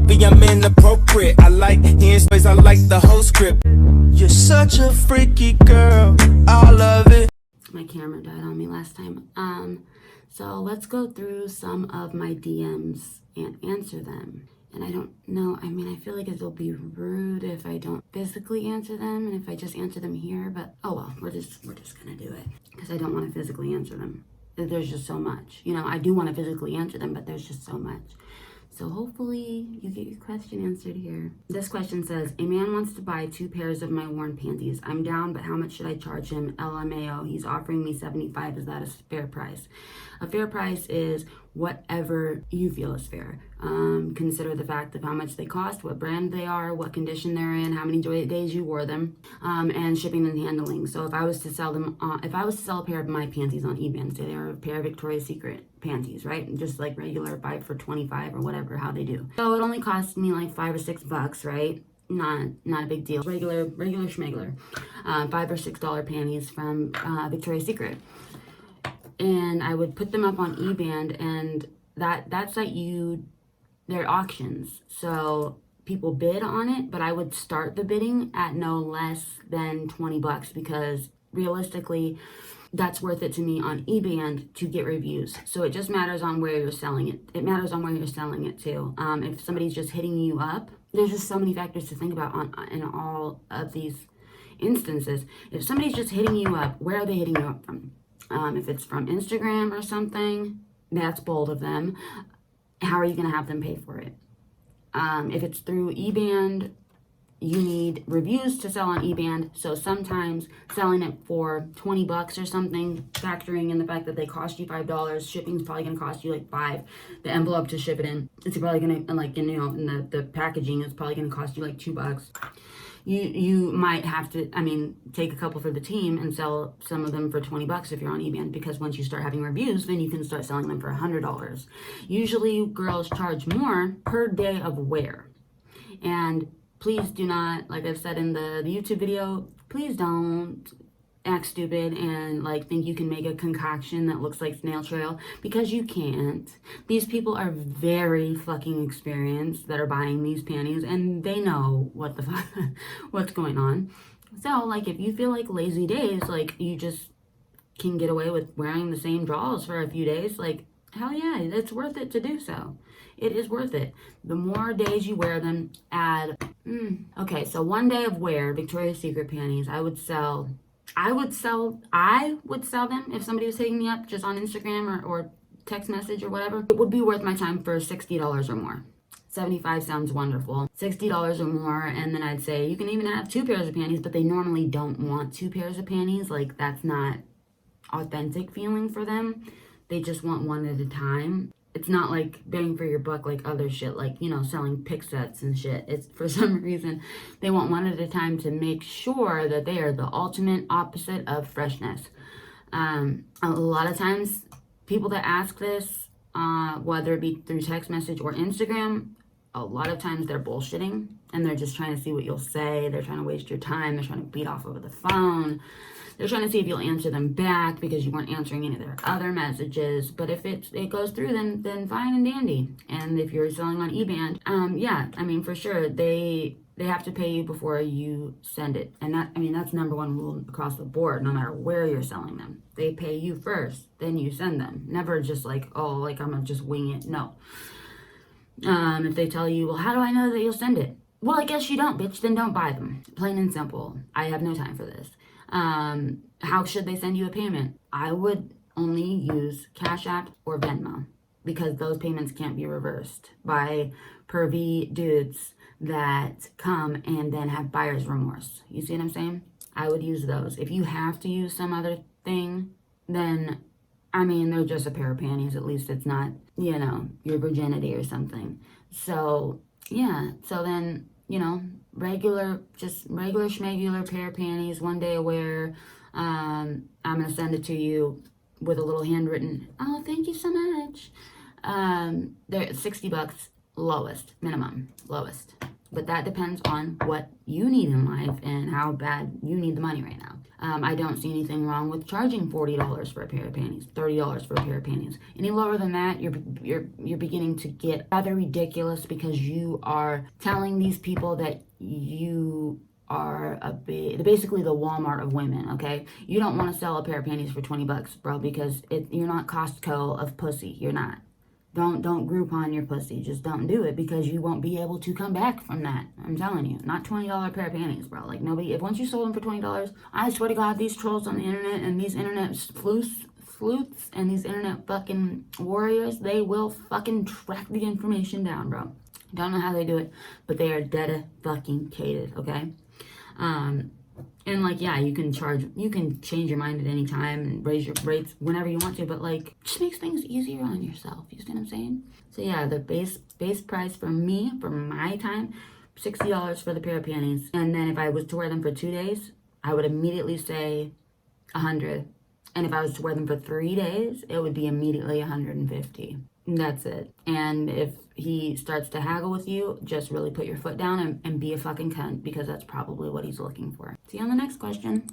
sloppy, I'm inappropriate. I like hearing stories, I like the whole script. You're such a freaky girl, I love it. My camera died on me last time. So let's go through some of my DMs and answer them. And I don't know, I mean, I feel like it'll be rude if I don't physically answer them and if I just answer them here, but oh well, we're just gonna do it because I don't want to physically answer them. There's just so much, you know. I do want to physically answer them, but there's just so much. So hopefully you get your question answered here. This question says, a man wants to buy 2 pairs of my worn panties. I'm down, but how much should I charge him? LMAO, he's offering me $75. Is that a fair price? A fair price is whatever you feel is fair. Consider the fact of how much they cost, what brand they are, what condition they're in, how many days you wore them, and shipping and handling. So if I was to sell them, if I was to sell a pair of my panties on eBay, and say they are a pair of Victoria's Secret panties, right? Just like regular, buy for 25 or whatever, how they do. So it only cost me like $5 or $6, right? Not a big deal. Regular schmegler. $5 or $6 panties from Victoria's Secret. And I would put them up on eBay, and that site, they're auctions. So people bid on it, but I would start the bidding at no less than $20 because realistically, that's worth it to me on eBay to get reviews. So it just matters on where you're selling it. It matters on where you're selling it too. If somebody's just hitting you up, there's just so many factors to think about in all of these instances. If somebody's just hitting you up, where are they hitting you up from? If it's from Instagram or something, that's bold of them. How are you going to have them pay for it? If it's through eBay, you need reviews to sell on eBay. So sometimes selling it for $20 or something, factoring in the fact that they cost you $5, shipping's probably going to cost you like $5. The envelope to ship it in, it's probably going to, like, in the packaging, it's probably going to cost you like $2. You might have to, take a couple for the team and sell some of them for $20 if you're on eBay, because once you start having reviews, then you can start selling them for $100. Usually girls charge more per day of wear. And please do not, like I've said in the YouTube video, please don't act stupid and think you can make a concoction that looks like snail trail, because you can't. These people are very fucking experienced that are buying these panties, and they know what the fuck what's going on. So if you feel like lazy days, you just can get away with wearing the same drawers for a few days, hell yeah, it's worth it to do so. It is worth it. The more days you wear them, okay, so 1 day of wear, Victoria's Secret panties, I would sell them if somebody was hitting me up just on Instagram or text message or whatever. It would be worth my time for $60 or more. 75 sounds wonderful. $60 or more, and then I'd say you can even have 2 pairs of panties, but they normally don't want 2 pairs of panties. That's not authentic feeling for them. They just want one at a time. It's not like bang for your buck like other shit, selling pick sets and shit. It's for some reason they want one at a time to make sure that they are the ultimate opposite of freshness. A lot of times people that ask this, whether it be through text message or Instagram, a lot of times they're bullshitting and they're just trying to see what you'll say. They're trying to waste your time. They're trying to beat off over the phone. They're trying to see if you'll answer them back because you weren't answering any of their other messages. But if it goes through, then fine and dandy. And if you're selling on eBay, for sure, they have to pay you before you send it. And that's number one rule across the board, no matter where you're selling them. They pay you first, then you send them. Never just I'm gonna just wing it. No. If they tell you, well, how do I know that you'll send it? Well, I guess you don't, bitch. Then don't buy them. Plain and simple. I have no time for this. How should they send you a payment? I would only use Cash App or Venmo, because those payments can't be reversed by pervy dudes that come and then have buyer's remorse. You see what I'm saying? I would use those. If you have to use some other thing, then they're just a pair of panties. At least it's not, your virginity or something. So yeah, so then regular schmegular pair of panties, 1 day of wear. I'm gonna send it to you with a little handwritten, oh, thank you so much. They're $60 lowest, minimum, lowest. But that depends on what you need in life and how bad you need the money right now. I don't see anything wrong with charging $40 for a pair of panties, $30 for a pair of panties. Any lower than that, you're beginning to get rather ridiculous, because you are telling these people that you are basically the Walmart of women, okay? You don't want to sell a pair of panties for $20, bro, because you're not Costco of pussy. You're not. Don't Groupon your pussy. Just don't do it, because you won't be able to come back from that. I'm telling you. Not $20 pair of panties, bro. Like, nobody, if once you sold them for $20, I swear to God, these trolls on the internet and these internet sleuths and these internet fucking warriors, they will fucking track the information down, bro. Don't know how they do it, but they are dead fucking cated, okay? And like, yeah, you can change your mind at any time and raise your rates whenever you want to, but like, just makes things easier on yourself. You see what I'm saying? So yeah, the base price for me, for my time, $60 for the pair of panties. And then if I was to wear them for 2 days, I would immediately say 100. And if I was to wear them for 3 days, it would be immediately 150. That's it. And if he starts to haggle with you, just really put your foot down and be a fucking cunt, because that's probably what he's looking for. See you on the next question.